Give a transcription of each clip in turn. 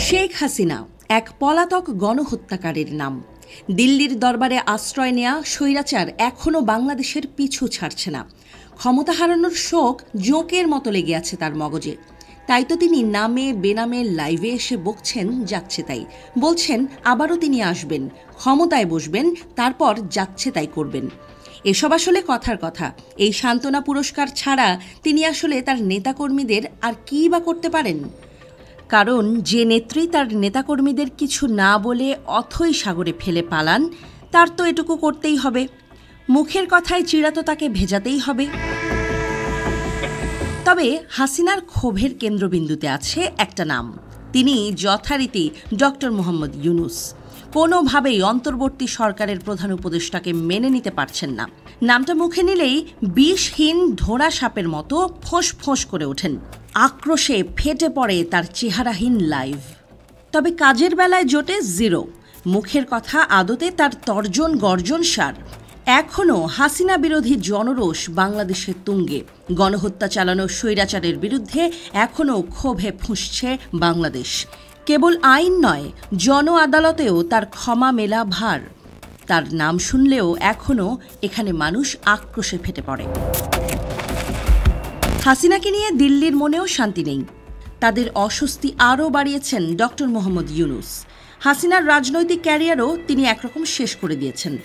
শেখ হাসিনা এক পলাতক গণহত্যাকারীর নাম। দিল্লির দরবারে আশ্রয় নেয়া স্বৈরাচার এখনও বাংলাদেশের পিছু ছাড়ছে না। ক্ষমতা হারানোর শোক জোঁকের মতো লেগে আছে তার মগজে। তাই তো তিনি নামে বেনামে লাইভে এসে বকছেন যাচ্ছে তাই, বলছেন আবারও তিনি আসবেন, ক্ষমতায় বসবেন, তারপর যাচ্ছে তাই করবেন। এসব আসলে কথার কথা। এই সান্ত্বনা পুরস্কার ছাড়া তিনি আসলে তার নেতাকর্মীদের আর কী বা করতে পারেন? কারণ যে নেত্রী তার নেতাকর্মীদের কিছু না বলে অথই সাগরে ফেলে পালান, তার তো এটুকু করতেই হবে। মুখের কথায় চিড়া তো তাকে ভেজাতেই হবে। তবে হাসিনার ক্ষোভের কেন্দ্রবিন্দুতে আছে একটা নাম। তিনি যথারীতি ডক্টর মোহাম্মদ ইউনূস। কোনোভাবেই অন্তর্বর্তী সরকারের প্রধান উপদেষ্টাকে মেনে নিতে পারছেন না। নামটা মুখে নিলেই বিষহীন ঢোড়া সাপের মতো ফোঁস ফোঁস করে ওঠেন। আক্রোশে ফেটে পড়ে তার চেহারাহীন লাইভ। তবে কাজের বেলায় জোটে জিরো। মুখের কথা আদতে তার তর্জন গর্জন সার। এখনও হাসিনা বিরোধী জনরোষ বাংলাদেশের তুঙ্গে। গণহত্যা চালানো স্বৈরাচারের বিরুদ্ধে এখনও ক্ষোভে ফুঁসছে বাংলাদেশ। কেবল আইন নয়, জন আদালতেও তার ক্ষমা মেলা ভার। তার নাম শুনলেও এখনও এখানে মানুষ আক্রোশে ফেটে পড়ে। হাসিনাকে নিয়ে দিল্লির মনেও শান্তি নেই। তাদের অস্বস্তি আরও বাড়িয়েছেন ডক্টর মোহাম্মদ ইউনূস। হাসিনার রাজনৈতিক ক্যারিয়ারও তিনি একরকম শেষ করে দিয়েছেন।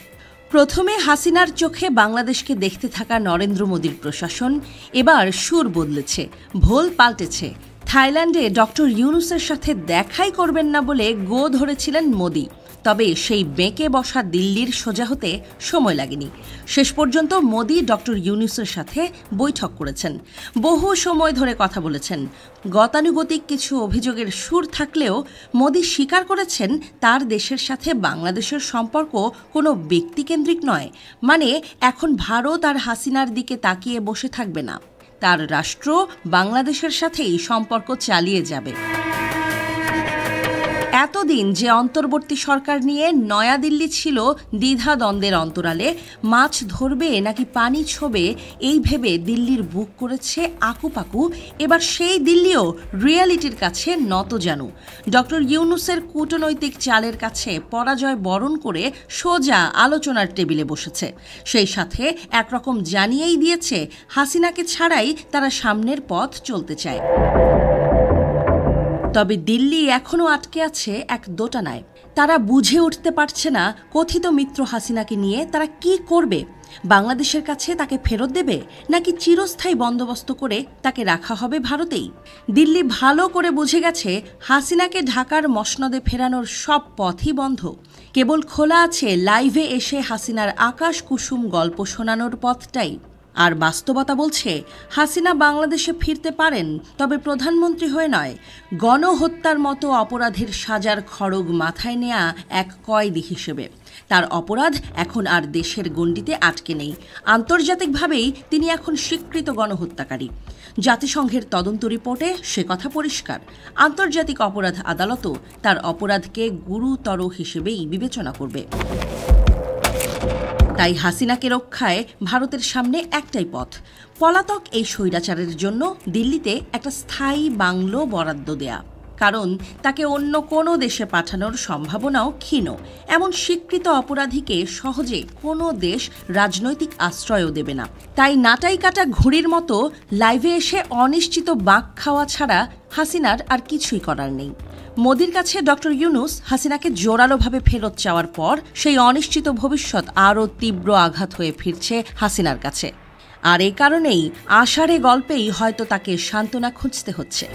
প্রথমে হাসিনার চোখে বাংলাদেশকে দেখতে থাকা নরেন্দ্র মোদীর প্রশাসন এবার সুর বদলেছে, ভোল পাল্টেছে। থাইল্যান্ডে ডক্টর ইউনূসের সাথে দেখাই করবেন না বলে গো ধরেছিলেন মোদী। তবে সেই বেঁকে বসা দিল্লির সোজা হতে সময় লাগেনি। শেষ পর্যন্ত মোদী ডক্টর ইউনূসের সাথে বৈঠক করেছেন, বহু সময় ধরে কথা বলেছেন। গতানুগতিক কিছু অভিযোগের সুর থাকলেও মোদী স্বীকার করেছেন তার দেশের সাথে বাংলাদেশের সম্পর্ক কোনো ব্যক্তিকেন্দ্রিক নয়। মানে এখন ভারত আর হাসিনার দিকে তাকিয়ে বসে থাকবে না, তার রাষ্ট্র বাংলাদেশের সাথেই সম্পর্ক চালিয়ে যাবে। এতদিন যে অন্তর্বর্তী সরকার নিয়ে নয়াদিল্লি ছিল দ্বিধাদ্বন্দ্বের অন্তরালে, মাছ ধরবে নাকি পানি ছোবে এই ভেবে দিল্লির বুক করেছে আকুপাকু। এবার সেই দিল্লিও রিয়ালিটির কাছে নতজানু। ডক্টর ইউনূসের কূটনৈতিক চালের কাছে পরাজয় বরণ করে সোজা আলোচনার টেবিলে বসেছে। সেই সাথে একরকম জানিয়েই দিয়েছে হাসিনাকে ছাড়াই তারা সামনের পথ চলতে চায়। তবে দিল্লি এখনও আটকে আছে এক দোটানায়। তারা বুঝে উঠতে পারছে না কথিত মিত্র হাসিনাকে নিয়ে তারা কি করবে। বাংলাদেশের কাছে তাকে ফেরত দেবে নাকি চিরস্থায়ী বন্দোবস্ত করে তাকে রাখা হবে ভারতেই? দিল্লি ভালো করে বুঝে গেছে হাসিনাকে ঢাকার মসনদে ফেরানোর সব পথই বন্ধ। কেবল খোলা আছে লাইভে এসে হাসিনার আকাশ কুসুম গল্প শোনানোর পথটাই। আর বাস্তবতা বলছে হাসিনা বাংলাদেশে ফিরতে পারেন, তবে প্রধানমন্ত্রী হয়ে নয়, গণহত্যার মতো অপরাধের সাজার খড়গ মাথায় নেয়া এক কয়েদি হিসেবে। তার অপরাধ এখন আর দেশের গণ্ডিতে আটকে নেই। আন্তর্জাতিকভাবেই তিনি এখন স্বীকৃত গণহত্যাকারী। জাতিসংঘের তদন্ত রিপোর্টে সে কথা পরিষ্কার। আন্তর্জাতিক অপরাধ আদালতও তার অপরাধকে গুরুতর হিসেবেই বিবেচনা করবে। তাই হাসিনাকে রক্ষায় ভারতের সামনে একটাই পথ, পলাতক এই স্বৈরাচারের জন্য দিল্লিতে একটা স্থায়ী বাংলো বরাদ্দ দেয়া। কারণ তাকে অন্য কোনো দেশে পাঠানোর সম্ভাবনাও ক্ষীণ। এমন স্বীকৃত অপরাধীকে সহজে কোনো দেশ রাজনৈতিক আশ্রয়ও দেবে না। তাই নাটাই কাটা ঘুড়ির মতো লাইভে এসে অনিশ্চিত বাঁক খাওয়া ছাড়া হাসিনার আর কিছুই করার নেই। মোদির কাছে ডক্টর ইউনূস হাসিনাকে জোরালোভাবে ফেরত চাওয়ার পর সেই অনিশ্চিত ভবিষ্যৎ আরও তীব্র আঘাত হয়ে ফিরছে হাসিনার কাছে। আর এই কারণেই আষাঢ়ে গল্পেই হয়তো তাকে সান্ত্বনা খুঁজতে হচ্ছে।